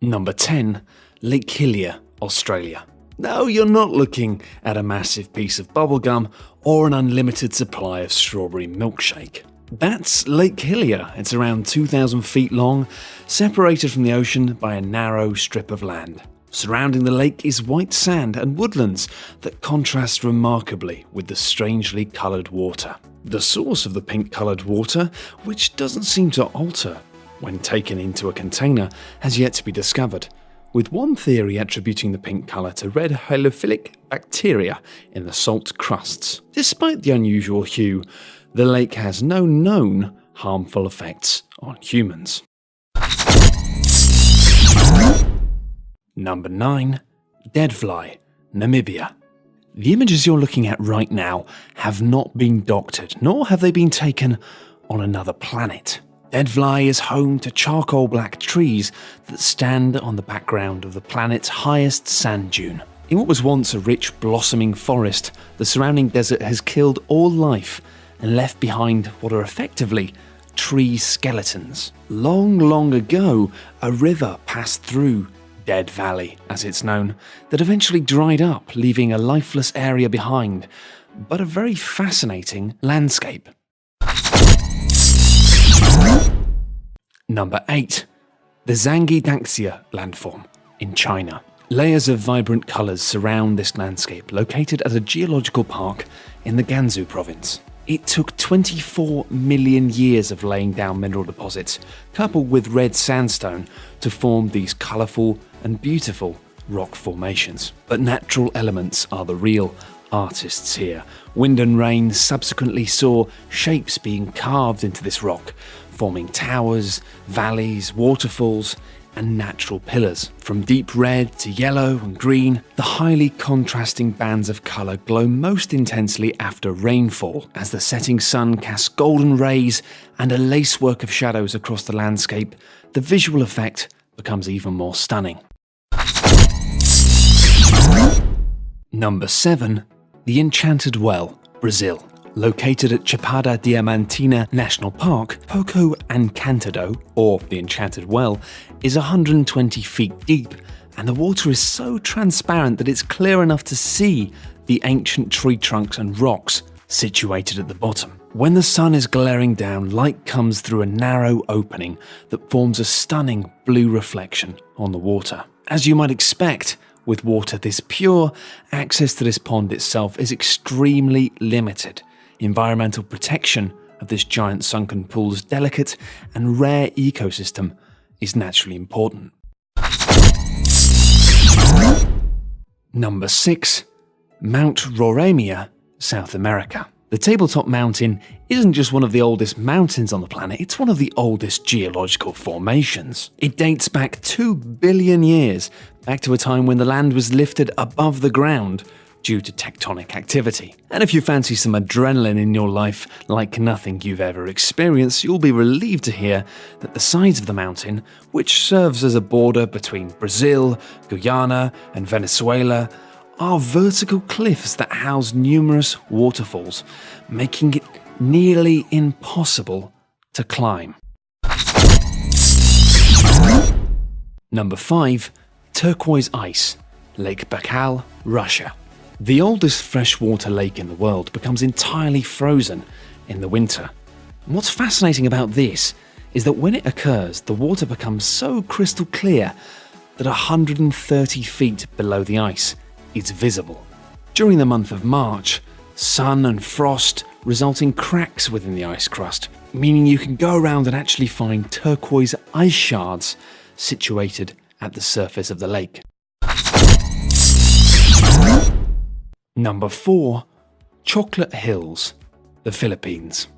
Number 10. Lake Hillier, Australia. No, you're not looking at a massive piece of bubblegum or an unlimited supply of strawberry milkshake. That's Lake Hillier. It's around 2,000 feet long, separated from the ocean by a narrow strip of land. Surrounding the lake is white sand and woodlands that contrast remarkably with the strangely coloured water. The source of the pink-coloured water, which doesn't seem to alter when taken into a container, has yet to be discovered, with one theory attributing the pink colour to red halophilic bacteria in the salt crusts. Despite the unusual hue, the lake has no known harmful effects on humans. Number 9. Deadfly, Namibia. The images you're looking at right now have not been doctored, nor have they been taken on another planet. Deadfly is home to charcoal black trees that stand on the background of the planet's highest sand dune. In what was once a rich blossoming forest, the surrounding desert has killed all life and left behind what are effectively tree skeletons. Long ago, a river passed through Dead Valley, as it's known, that eventually dried up, leaving a lifeless area behind, but a very fascinating landscape. Number 8. The Zhangjiakou landform in China. Layers of vibrant colours surround this landscape, located at a geological park in the Gansu province. It took 24 million years of laying down mineral deposits, coupled with red sandstone, to form these colourful and beautiful rock formations. But natural elements are the real artists here. Wind and rain subsequently saw shapes being carved into this rock, forming towers, valleys, waterfalls, and natural pillars. From deep red to yellow and green, the highly contrasting bands of colour glow most intensely after rainfall, as the setting sun casts golden rays and a lacework of shadows across the landscape. The visual effect becomes even more stunning. Number 7. The Enchanted Well, Brazil. Located at Chapada Diamantina National Park, Poco Encantado, or the Enchanted Well, is 120 feet deep, and the water is so transparent that it's clear enough to see the ancient tree trunks and rocks situated at the bottom. When the sun is glaring down, light comes through a narrow opening that forms a stunning blue reflection on the water. As you might expect, with water this pure, access to this pond itself is extremely limited. Environmental protection of this giant sunken pool's delicate and rare ecosystem is naturally important. Number 6. Mount Roraima, South America. The tabletop mountain isn't just one of the oldest mountains on the planet, it's one of the oldest geological formations. It dates back 2 billion years, back to a time when the land was lifted above the ground due to tectonic activity. And if you fancy some adrenaline in your life like nothing you've ever experienced, you'll be relieved to hear that the sides of the mountain, which serves as a border between Brazil, Guyana, and Venezuela, are vertical cliffs that house numerous waterfalls, making it nearly impossible to climb. Number 5. Turquoise Ice, Lake Baikal, Russia. The oldest freshwater lake in the world becomes entirely frozen in the winter. And what's fascinating about this is that when it occurs, the water becomes so crystal clear that 130 feet below the ice is visible. During the month of March, sun and frost result in cracks within the ice crust, meaning you can go around and actually find turquoise ice shards situated at the surface of the lake. Number 4. Chocolate Hills, the Philippines.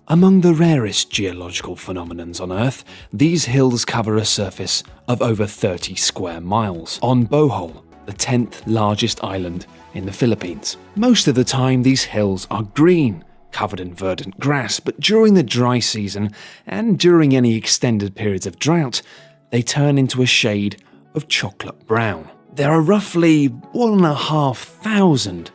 Among the rarest geological phenomenons on Earth, these hills cover a surface of over 30 square miles on Bohol, the 10th largest island in the Philippines. Most of the time, these hills are green, covered in verdant grass, but during the dry season and during any extended periods of drought, they turn into a shade of chocolate brown. There are roughly 1,500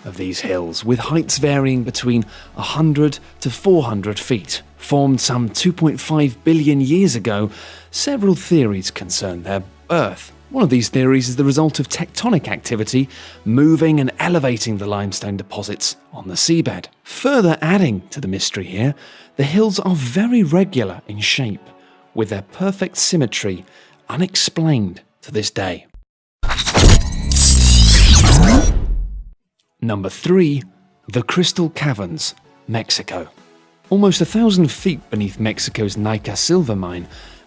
of these hills, with heights varying between 100 to 400 feet. Formed some 2.5 billion years ago, several theories concern their Earth. One of these theories is the result of tectonic activity moving and elevating the limestone deposits on the seabed. Further adding to the mystery here, the hills are very regular in shape, with their perfect symmetry unexplained to this day. Number 3. The Crystal Caverns, Mexico. Almost 1,000 feet beneath Mexico's Nica silver mine,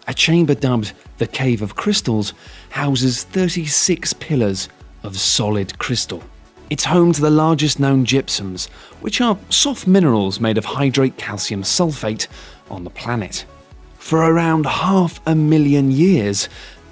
a chamber dubbed the Cave of Crystals houses 36 pillars of solid crystal. It's home to the largest known gypsums, which are soft minerals made of hydrate calcium sulfate on the planet. For around 500,000 years,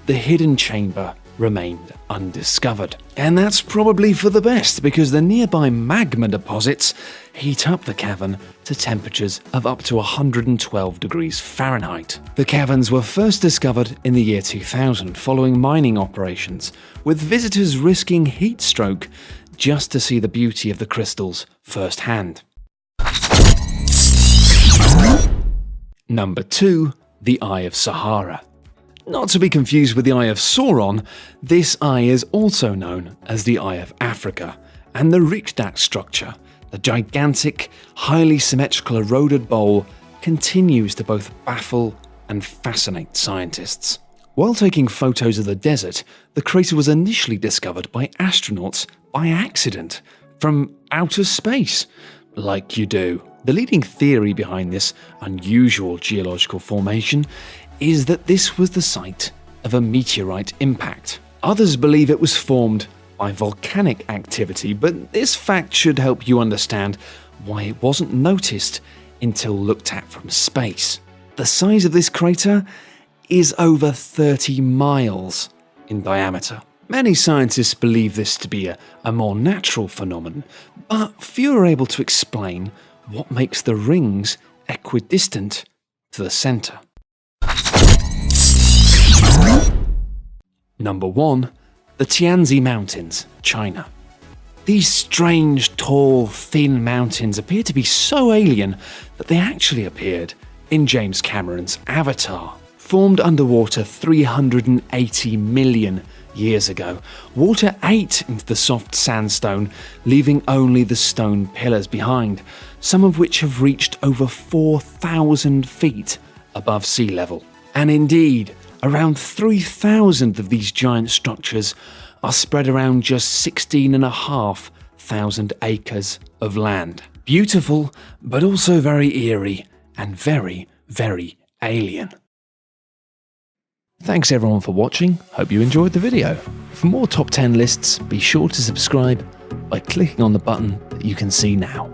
the hidden chamber remained undiscovered. And that's probably for the best, because the nearby magma deposits heat up the cavern to temperatures of up to 112 degrees Fahrenheit. The caverns were first discovered in the year 2000 following mining operations, with visitors risking heat stroke just to see the beauty of the crystals firsthand. Number 2. The Eye of Sahara. Not to be confused with the Eye of Sauron, this eye is also known as the Eye of Africa, and the Riksdag structure, the gigantic, highly symmetrical eroded bowl, continues to both baffle and fascinate scientists. While taking photos of the desert, the crater was initially discovered by astronauts by accident, from outer space, like you do. The leading theory behind this unusual geological formation is that this was the site of a meteorite impact. Others believe it was formed by volcanic activity, but this fact should help you understand why it wasn't noticed until looked at from space. The size of this crater is over 30 miles in diameter. Many scientists believe this to be a more natural phenomenon, but few are able to explain what makes the rings equidistant to the center. Number 1. The Tianzi Mountains, China. These strange, tall, thin mountains appear to be so alien that they actually appeared in James Cameron's Avatar. Formed underwater 380 million years ago, water ate into the soft sandstone, leaving only the stone pillars behind, some of which have reached over 4,000 feet above sea level. And indeed, around 3,000 of these giant structures are spread around just 16,500 acres of land. Beautiful, but also very eerie and very, very alien. Thanks everyone for watching, hope you enjoyed the video. For more top 10 lists, be sure to subscribe by clicking on the button that you can see now.